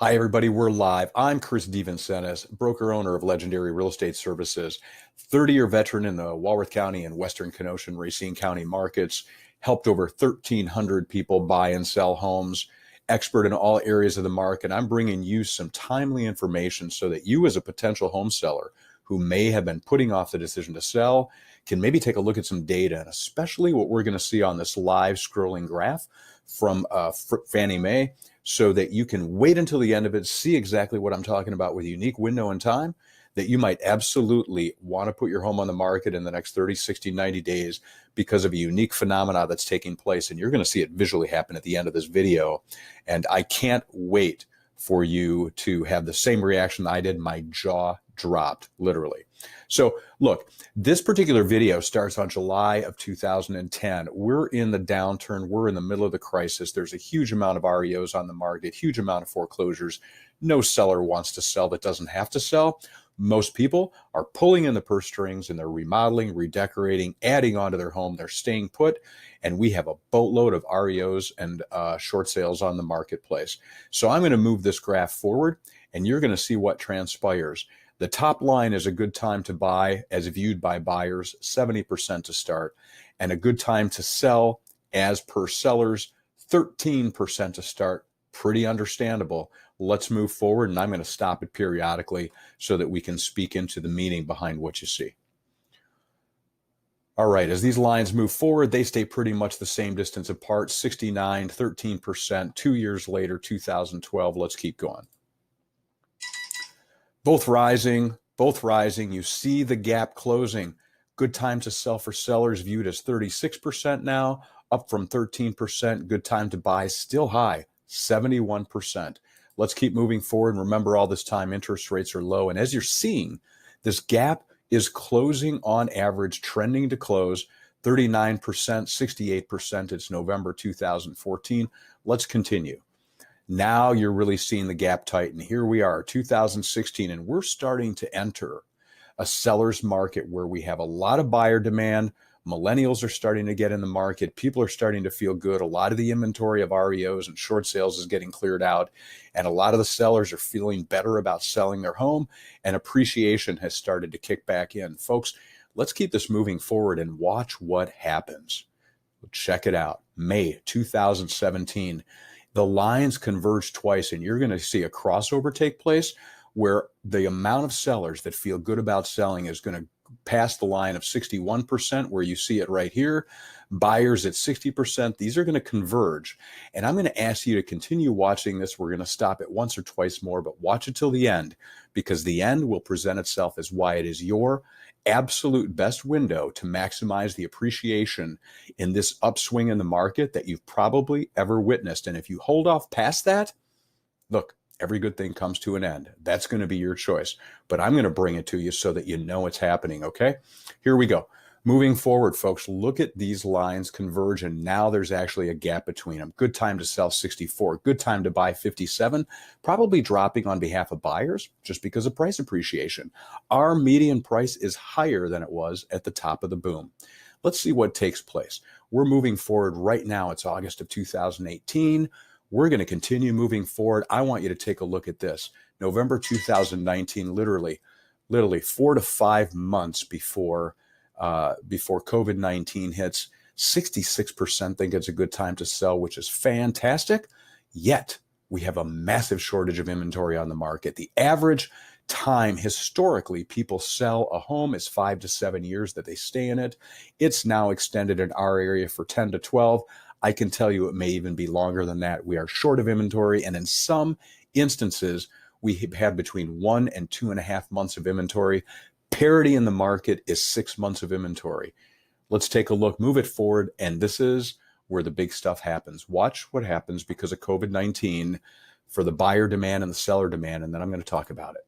Hi, everybody. We're live. I'm Chris DeVincentis, broker owner of Legendary Real Estate Services, 30-year veteran in the Walworth County and Western Kenosha and Racine County markets, helped over 1,300 people buy and sell homes, expert in all areas of the market. I'm bringing you some timely information so that you, as a potential home seller who may have been putting off the decision to sell, can maybe take a look at some data, and especially what we're going to see on this live scrolling graph from Fannie Mae, so that you can wait until the end of it, see exactly what I'm talking about with a unique window in time that you might absolutely want to put your home on the market in the next 30, 60, 90 days because of a unique phenomena that's taking place. And you're going to see it visually happen at the end of this video. And I can't wait for you to have the same reaction I did. My jaw dropped, literally. So look, this particular video starts on July of 2010. We're in the downturn. We're in the middle of the crisis. There's a huge amount of REOs on the market, huge amount of foreclosures. No seller wants to sell that doesn't have to sell. Most people are pulling in the purse strings and they're remodeling, redecorating, adding onto their home. They're staying put. And we have a boatload of REOs and short sales on the marketplace. So I'm going to move this graph forward and you're going to see what transpires. The top line is a good time to buy as viewed by buyers, 70% to start, and a good time to sell as per sellers, 13% to start. Pretty understandable. Let's move forward, and I'm going to stop it periodically so that we can speak into the meaning behind what you see. All right, as these lines move forward, they stay pretty much the same distance apart, 69, 13%, 2 years later, 2012. Let's keep going. Both rising. You see the gap closing. Good time to sell for sellers viewed as 36% now, up from 13%. Good time to buy, still high, 71%. Let's keep moving forward. And remember, all this time, interest rates are low. And as you're seeing, this gap is closing on average, trending to close, 39%, 68%. It's November 2014. Let's continue. Now you're really seeing the gap tighten. Here we are, 2016, and we're starting to enter a seller's market where we have a lot of buyer demand. Millennials are starting to get in the market. People are starting to feel good. A lot of the inventory of REOs and short sales is getting cleared out. And a lot of the sellers are feeling better about selling their home, and appreciation has started to kick back in. Folks, let's keep this moving forward and watch what happens. Check it out. May 2017. The lines converge twice, and you're going to see a crossover take place where the amount of sellers that feel good about selling is going to pass the line of 61%, where you see it right here. Buyers at 60%. These are going to converge. And I'm going to ask you to continue watching this. We're going to stop it once or twice more, but watch it till the end, because the end will present itself as why it is your absolute best window to maximize the appreciation in this upswing in the market that you've probably ever witnessed. And if you hold off past that, look, every good thing comes to an end. That's going to be your choice, but I'm going to bring it to you so that you know it's happening. Okay, here we go. Moving forward, folks, look at these lines converge, and now there's actually a gap between them. Good time to sell, 64. Good time to buy, 57. Probably dropping on behalf of buyers just because of price appreciation. Our median price is higher than it was at the top of the boom. Let's see what takes place. We're moving forward right now. It's August of 2018. We're going to continue moving forward. I want you to take a look at this. November 2019, literally 4 to 5 months before COVID-19 hits, 66% think it's a good time to sell, which is fantastic. Yet we have a massive shortage of inventory on the market. The average time historically people sell a home is 5 to 7 years that they stay in it. It's now extended in our area for 10 to 12. I can tell you it may even be longer than that. We are short of inventory, and in some instances, we have between 1 and 2.5 months of inventory. Parity in the market is 6 months of inventory. Let's take a look, move it forward, and this is where the big stuff happens. Watch what happens because of COVID-19 for the buyer demand and the seller demand, and then I'm going to talk about it.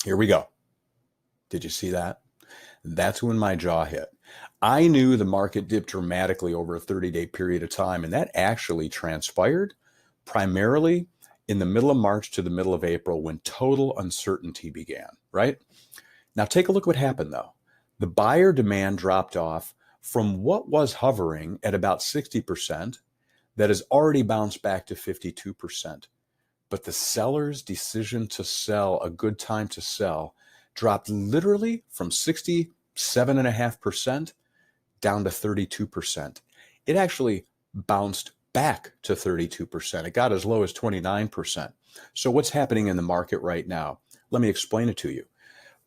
Here we go. Did you see that? That's when my jaw hit. I knew the market dipped dramatically over a 30-day period of time, and that actually transpired primarily in the middle of March to the middle of April, when total uncertainty began, right? Now take a look what happened though. The buyer demand dropped off from what was hovering at about 60%. that has already bounced back to 52%. But the seller's decision to sell, a good time to sell, dropped literally from 67.5% down to 32%. It actually bounced back to 32%. It got as low as 29%. So what's happening in the market right now? Let me explain it to you.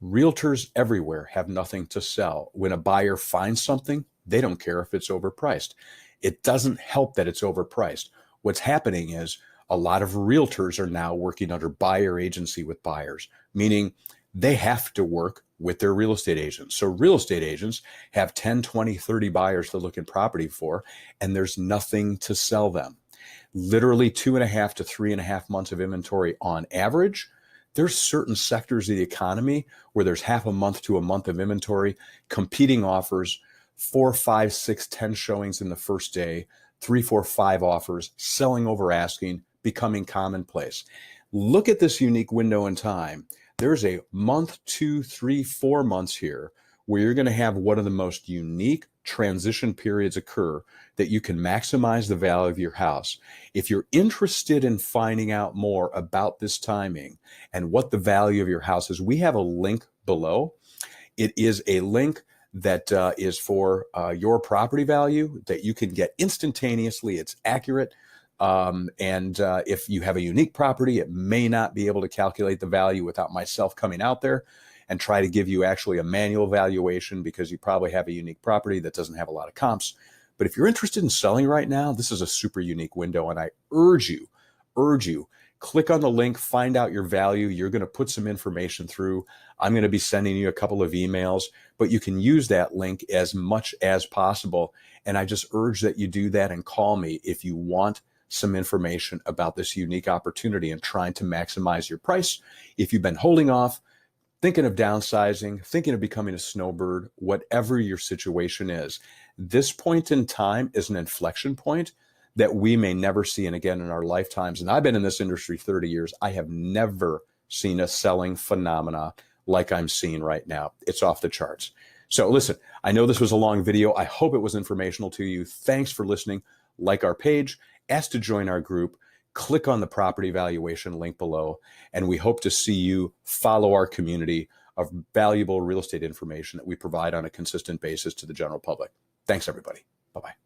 Realtors everywhere have nothing to sell. When a buyer finds something, they don't care if it's overpriced. It doesn't help that it's overpriced. What's happening is a lot of realtors are now working under buyer agency with buyers, meaning they have to work with their real estate agents. So real estate agents have 10, 20, 30 buyers they're looking property for, and there's nothing to sell them. Literally 2.5 to 3.5 months of inventory on average. There's certain sectors of the economy where there's half a month to a month of inventory, competing offers, 4, 5, 6, 10 showings in the first day, 3, 4, 5 offers, selling over asking, becoming commonplace. Look at this unique window in time. There's a month, 2, 3, 4 months here where you're going to have one of the most unique transition periods occur that you can maximize the value of your house. If you're interested in finding out more about this timing and what the value of your house is, we have a link below. It is a link that is for your property value that you can get instantaneously. It's accurate. If you have a unique property, it may not be able to calculate the value without myself coming out there and try to give you actually a manual valuation because you probably have a unique property that doesn't have a lot of comps. But if you're interested in selling right now, this is a super unique window. And I urge you, click on the link, find out your value. You're going to put some information through. I'm going to be sending you a couple of emails, but you can use that link as much as possible. And I just urge that you do that and call me if you want some information about this unique opportunity and trying to maximize your price. If you've been holding off, thinking of downsizing, thinking of becoming a snowbird, whatever your situation is, this point in time is an inflection point that we may never see again in our lifetimes. And I've been in this industry 30 years. I have never seen a selling phenomena like I'm seeing right now. It's off the charts. So listen, I know this was a long video. I hope it was informational to you. Thanks for listening. Like our page, ask to join our group, click on the property valuation link below, and we hope to see you follow our community of valuable real estate information that we provide on a consistent basis to the general public. Thanks, everybody. Bye-bye.